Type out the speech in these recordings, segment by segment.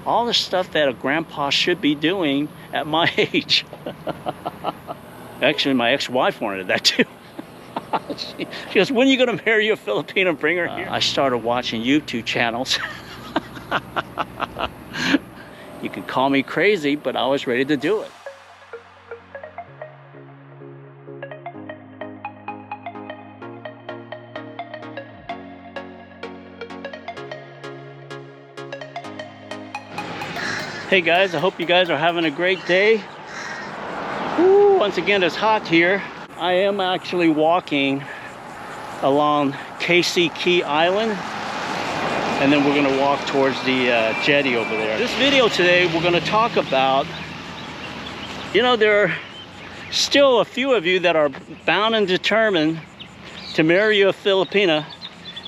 all the stuff that a grandpa should be doing at my age. Actually, my ex-wife wanted that too. She goes, when are you going to marry a Filipino and bring her here? I started watching YouTube channels. You can call me crazy, but I was ready to do it. Hey guys, I hope you guys are having a great day. Woo, once again, it's hot here. I am actually walking along KC Key Island, and then we're going to walk towards the jetty over there. This video today, we're going to talk about, there are still a few of you that are bound and determined to marry a Filipina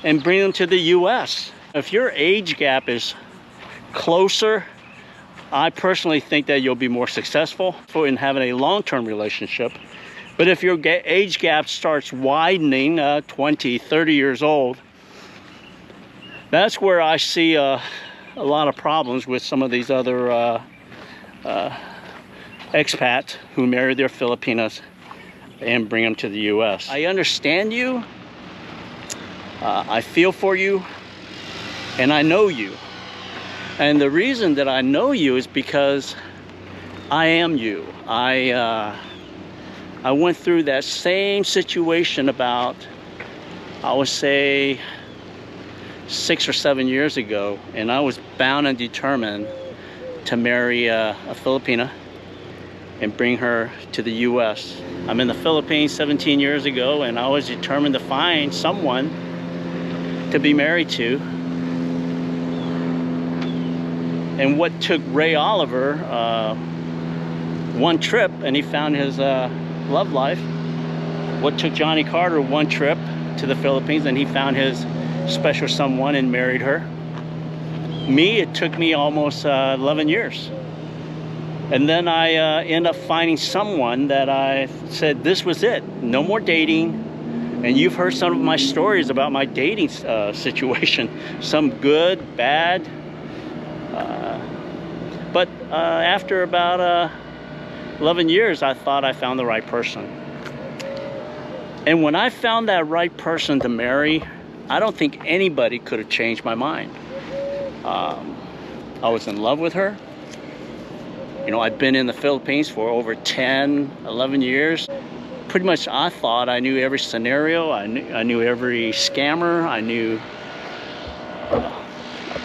and bring them to the US. If your age gap is closer, I personally think that you'll be more successful in having a long-term relationship. But if your age gap starts widening, 20, 30 years old, that's where I see a lot of problems with some of these other expats who marry their Filipinas and bring them to the US. I understand you, I feel for you, and I know you. And the reason that I know you is because I am you. I went through that same situation about, I would say, 6 or 7 years ago, and I was bound and determined to marry a Filipina and bring her to the US. I'm in the Philippines 17 years ago, and I was determined to find someone to be married to. And what took Ray Oliver one trip, and he found his love life. What took Johnny Carter one trip to the Philippines, and he found his special someone and married her. Me, it took me almost 11 years. And then I ended up finding someone that I said, this was it, no more dating. And you've heard some of my stories about my dating situation, some good, bad. But after about 11 years, I thought I found the right person. And when I found that right person to marry, I don't think anybody could have changed my mind. I was in love with her. I've been in the Philippines for over 10, 11 years. Pretty much I thought I knew every scenario. I knew every scammer. I knew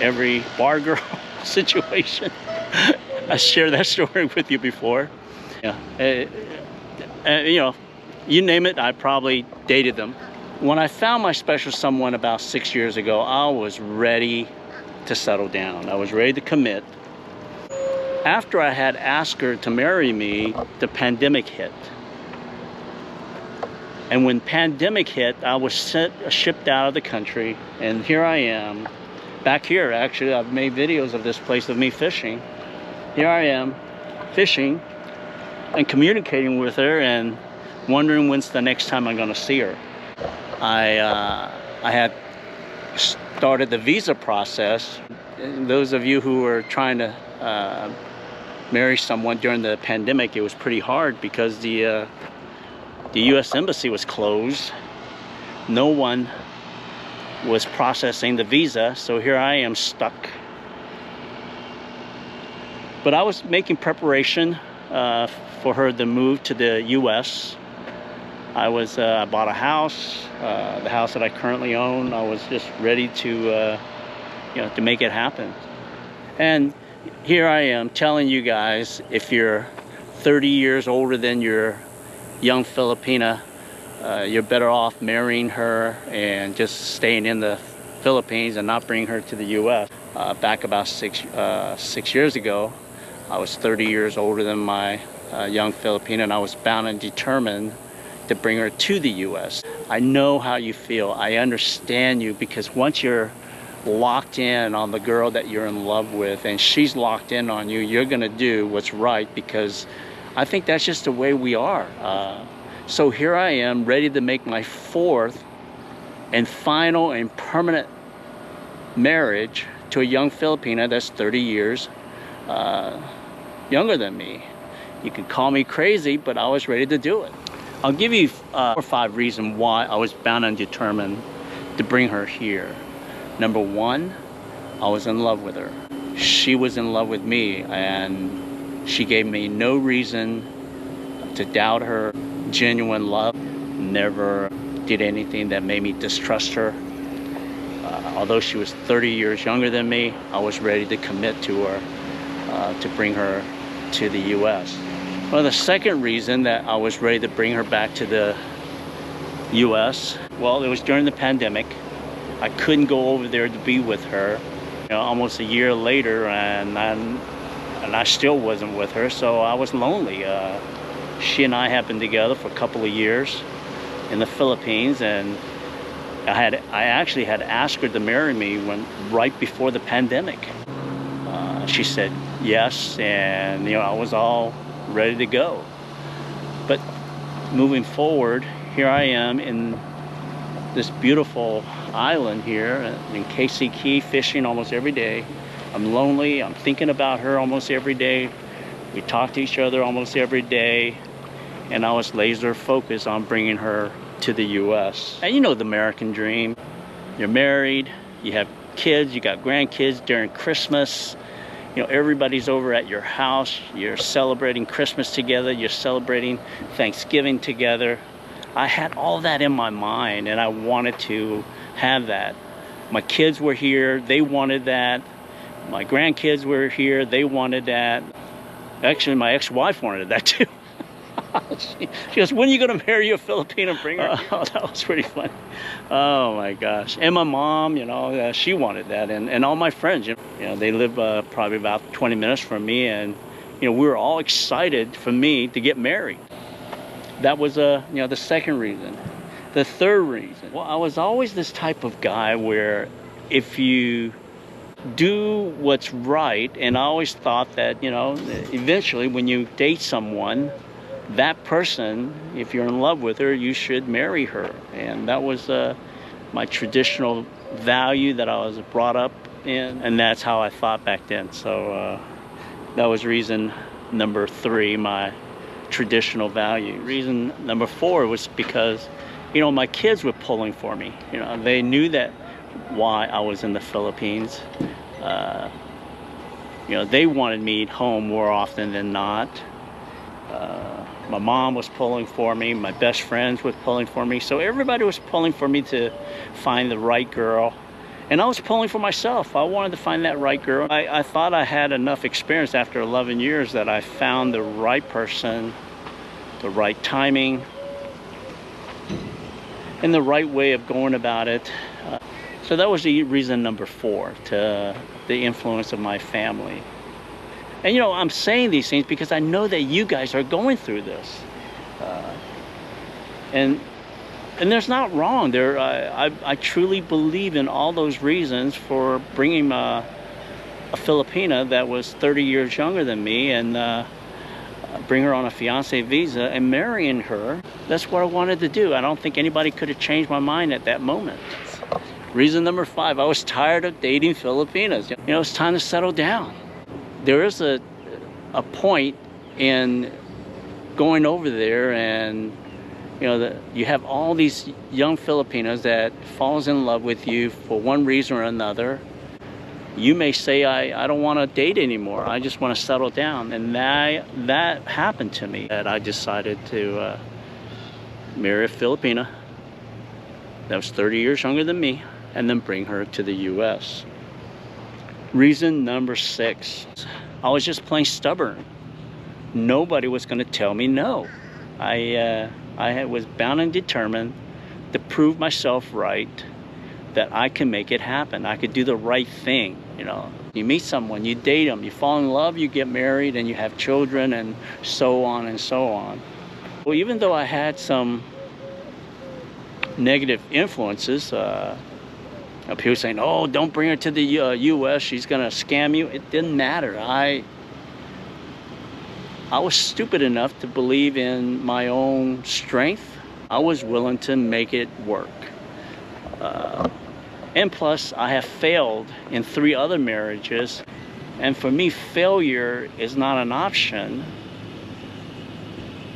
every bar girl situation. I shared that story with you before. You name it, I probably dated them. When I found my special someone about 6 years ago, I was ready to settle down. I was ready to commit. After I had asked her to marry me, the pandemic hit. And when pandemic hit, I was shipped out of the country, and here I am. Back here, actually, I've made videos of this place of me fishing. Here I am, fishing and communicating with her and wondering when's the next time I'm gonna see her. I had started the visa process. Those of you who were trying to marry someone during the pandemic, it was pretty hard because the U.S. Embassy was closed. No one was processing the visa, so here I am stuck. But I was making preparation for her to move to the U.S. I bought a house, the house that I currently own. I was just ready to make it happen. And here I am telling you guys, if you're 30 years older than your young Filipina, you're better off marrying her and just staying in the Philippines and not bringing her to the U.S. Back about six years ago, I was 30 years older than my young Filipina, and I was bound and determined to bring her to the U.S. I know how you feel. I understand you, because once you're locked in on the girl that you're in love with and she's locked in on you, you're gonna do what's right, because I think that's just the way we are. So here I am, ready to make my fourth and final and permanent marriage to a young Filipina that's 30 years younger than me. You can call me crazy, but I was ready to do it. I'll give you 4 or 5 reasons why I was bound and determined to bring her here. Number 1, I was in love with her. She was in love with me, and she gave me no reason to doubt her genuine love. Never did anything that made me distrust her. Although she was 30 years younger than me, I was ready to commit to her, to bring her to the U.S. Well, the second reason that I was ready to bring her back to the U.S., well, it was during the pandemic. I couldn't go over there to be with her. Almost a year later, and I still wasn't with her, so I was lonely. She and I had been together for a couple of years in the Philippines, and I actually had asked her to marry me right before the pandemic. She said yes, and I was all ready to go. But moving forward, here I am in this beautiful island here in KC Key, fishing almost every day. I'm lonely. I'm thinking about her almost every day. We talk to each other almost every day, and I was laser focused on bringing her to the U.S. And you know the American dream. You're married, you have kids, you got grandkids during Christmas. Everybody's over at your house. You're celebrating Christmas together. You're celebrating Thanksgiving together. I had all that in my mind, and I wanted to have that. My kids were here. They wanted that. My grandkids were here. They wanted that. Actually, my ex-wife wanted that too. She goes, when are you going to marry a Filipino and bring her? Oh, that was pretty funny. Oh my gosh. And my mom, she wanted that. And all my friends, they live probably about 20 minutes from me. And, we were all excited for me to get married. That was, the second reason. The third reason, well, I was always this type of guy where if you do what's right, and I always thought that, eventually when you date someone, that person, if you're in love with her, you should marry her. And that was my traditional value that I was brought up in, and that's how I thought back then. So that was reason number 3, my traditional value. Reason number 4 was because, my kids were pulling for me. They knew that why I was in the Philippines. They wanted me home more often than not. My mom was pulling for me. My best friends were pulling for me. So everybody was pulling for me to find the right girl. And I was pulling for myself. I wanted to find that right girl. I thought I had enough experience after 11 years that I found the right person, the right timing, and the right way of going about it. So that was the reason number 4, to the influence of my family. And I'm saying these things because I know that you guys are going through this. And there's not wrong. I truly believe in all those reasons for bringing a Filipina that was 30 years younger than me, and bring her on a fiancé visa and marrying her. That's what I wanted to do. I don't think anybody could have changed my mind at that moment. Reason number 5, I was tired of dating Filipinas. It's time to settle down. There is a point in going over there, and you have all these young Filipinos that falls in love with you for one reason or another. You may say, I don't want to date anymore. I just want to settle down. And that happened to me. That I decided to marry a Filipina that was 30 years younger than me, and then bring her to the U.S. Reason number 6, I was just plain stubborn. Nobody was going to tell me no. I was bound and determined to prove myself right, that I can make it happen. I could do the right thing. You meet someone, you date them, you fall in love, you get married, and you have children, and so on and so on. Well, even though I had some negative influences, people saying, oh, don't bring her to the U.S., she's gonna scam you. It didn't matter. I was stupid enough to believe in my own strength. I was willing to make it work. And plus, I have failed in 3 other marriages. And for me, failure is not an option.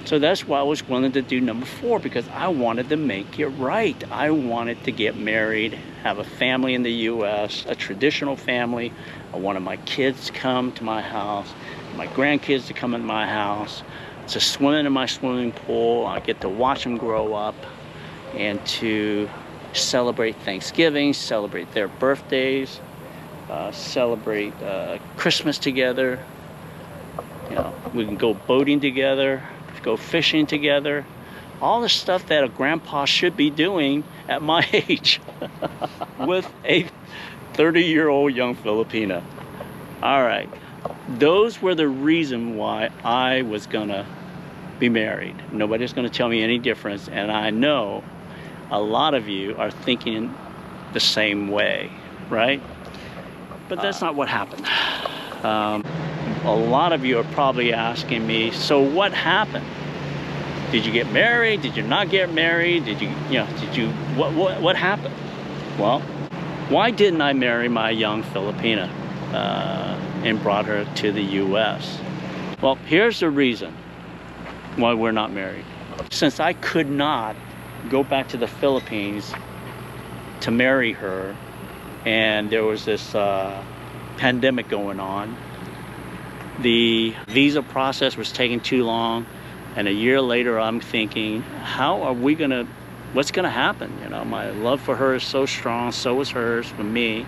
So that's why I was willing to do number 4, because I wanted to make it right. I wanted to get married, have a family in the U.S., a traditional family. I wanted my kids to come to my house, my grandkids to come in my house, to swim in my swimming pool. I get to watch them grow up, and to celebrate Thanksgiving, celebrate their birthdays, celebrate Christmas together. You know, we can go boating together, go fishing together, all the stuff that a grandpa should be doing at my age with a 30-year-old young Filipina. All right, those were the reason why I was gonna be married. Nobody's gonna tell me any difference, and I know a lot of you are thinking the same way, right? But that's not what happened. A lot of you are probably asking me, so what happened? Did you get married? Did you not get married? What happened? Well, why didn't I marry my young Filipina and brought her to the U.S.? Well, here's the reason why we're not married. Since I could not go back to the Philippines to marry her, and there was this pandemic going on, the visa process was taking too long, and a year later I'm thinking, what's gonna happen? You know, my love for her is so strong, so is hers for me.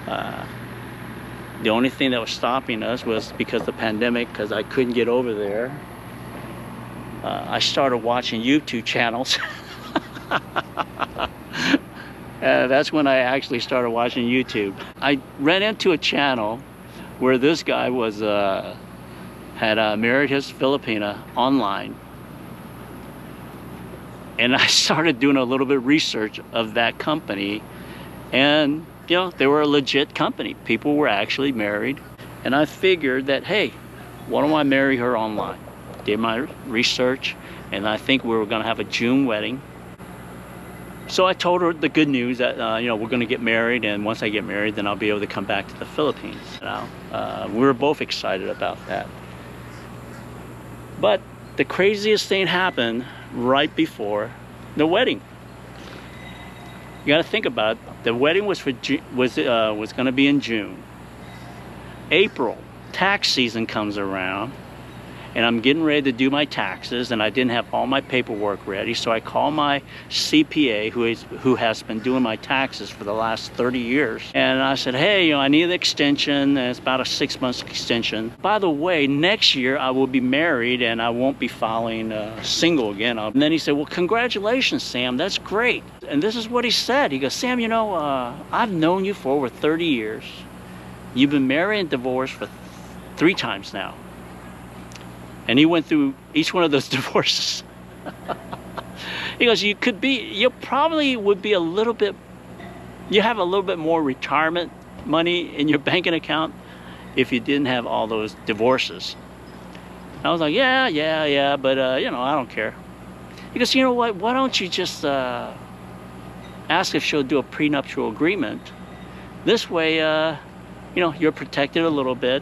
The only thing that was stopping us was because of the pandemic, because I couldn't get over there. I started watching YouTube channels. That's when I actually started watching YouTube. I ran into a channel where this guy was had married his Filipina online, and I started doing a little bit of research of that company, and you know, they were a legit company. People were actually married, and I figured that, hey, why don't I marry her online? Did my research, and I think we were going to have a June wedding. So I told her the good news that you know, we're going to get married, and once I get married, then I'll be able to come back to the Philippines. You know, we were both excited about that. But the craziest thing happened right before the wedding. You got to think about it. The wedding was going to be in June. April, tax season comes around, and I'm getting ready to do my taxes, and I didn't have all my paperwork ready, so I call my CPA, who has been doing my taxes for the last 30 years, and I said, hey, you know, I need an extension, and it's about a 6-month extension. By the way, next year I will be married, and I won't be filing single again. And then he said, well, congratulations, Sam, that's great. And this is what he said. He goes, Sam, you know, I've known you for over 30 years. You've been married and divorced for 3 times now. And he went through each one of those divorces. He goes, you probably would be a little bit, you have a little bit more retirement money in your banking account if you didn't have all those divorces. And I was like, yeah, but you know, I don't care. He goes, you know what, why don't you just ask if she'll do a prenuptial agreement? This way, you know, you're protected a little bit.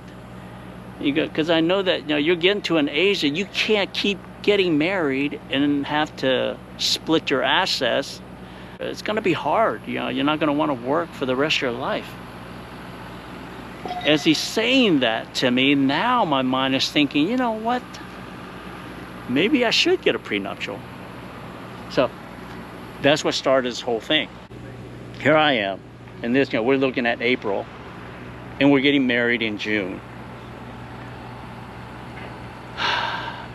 Because I know that, you know, you're getting to an age that you can't keep getting married and have to split your assets. It's going to be hard. You know, you're not going to want to work for the rest of your life. As he's saying that to me, now my mind is thinking, you know what? Maybe I should get a prenuptial. So that's what started this whole thing. Here I am, and this, you know, we're looking at April, and we're getting married in June.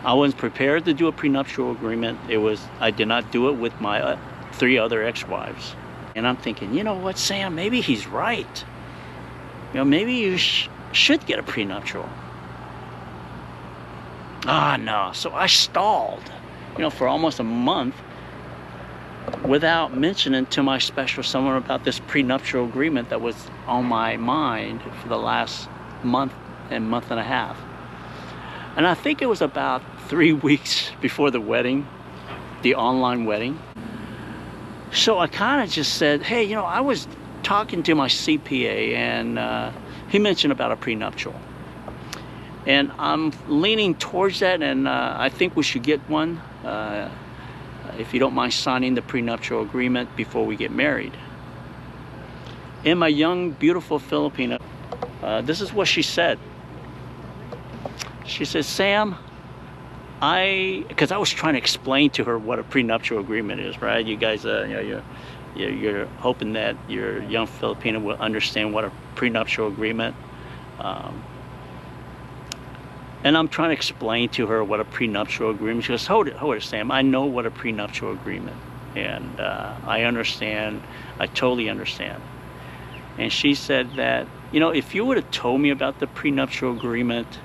I wasn't prepared to do a prenuptial agreement. I did not do it with my 3 other ex-wives. And I'm thinking, you know what, Sam, maybe he's right. You know, maybe you should get a prenuptial. No. So I stalled, you know, for almost a month without mentioning to my special someone about this prenuptial agreement that was on my mind for the last month and a half. And I think it was about 3 weeks before the wedding, the online wedding. So I kind of just said, hey, you know, I was talking to my CPA, and he mentioned about a prenuptial. And I'm leaning towards that, and I think we should get one, if you don't mind signing the prenuptial agreement before we get married. And my young, beautiful Filipina, this is what she said. She said, Sam, because I was trying to explain to her what a prenuptial agreement is, right? You guys, you're hoping that your young Filipina will understand what a prenuptial agreement. And I'm trying to explain to her what a prenuptial agreement. She goes, hold it, Sam. I know what a prenuptial agreement, and I understand. I totally understand. And she said that, if you would have told me about the prenuptial agreement,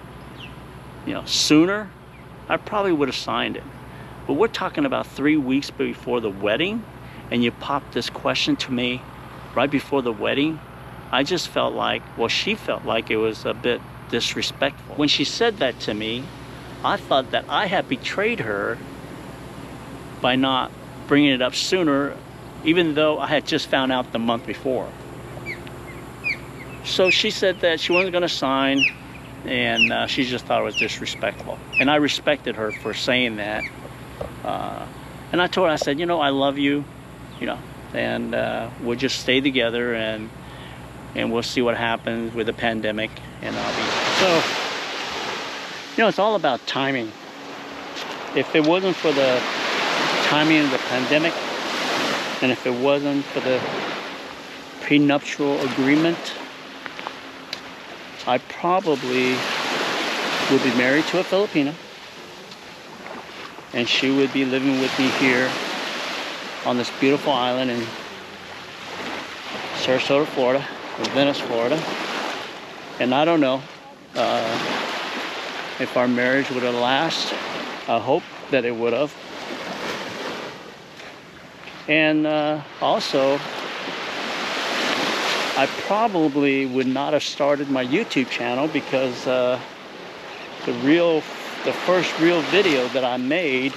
sooner, I probably would have signed it. But we're talking about 3 weeks before the wedding, and you popped this question to me right before the wedding. I just felt like, she felt like it was a bit disrespectful. When she said that to me, I thought that I had betrayed her by not bringing it up sooner, even though I had just found out the month before. So she said that she wasn't going to sign, and she just thought it was disrespectful. And I respected her for saying that. And I told her, I said, I love you, and we'll just stay together, and we'll see what happens with the pandemic. And so, it's all about timing. If it wasn't for the timing of the pandemic, and if it wasn't for the prenuptial agreement, I probably would be married to a Filipina, and she would be living with me here on this beautiful island in Sarasota, Florida, or Venice, Florida. And I don't know if our marriage would have lasted. I hope that it would have. And also, I probably would not have started my YouTube channel, because the first real video that I made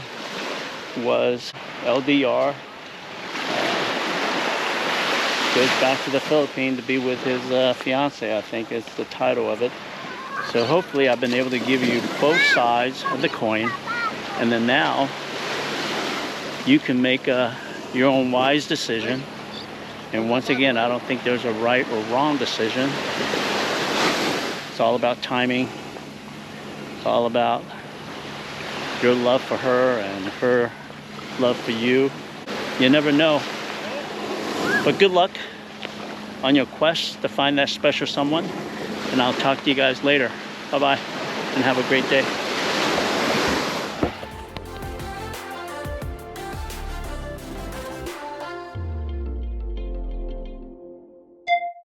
was LDR. Goes back to the Philippines to be with his fiance, I think is the title of it. So hopefully I've been able to give you both sides of the coin, and then now you can make your own wise decision. And once again, I don't think there's a right or wrong decision. It's all about timing. It's all about your love for her and her love for you. You never know. But good luck on your quest to find that special someone. And I'll talk to you guys later. Bye-bye, and have a great day.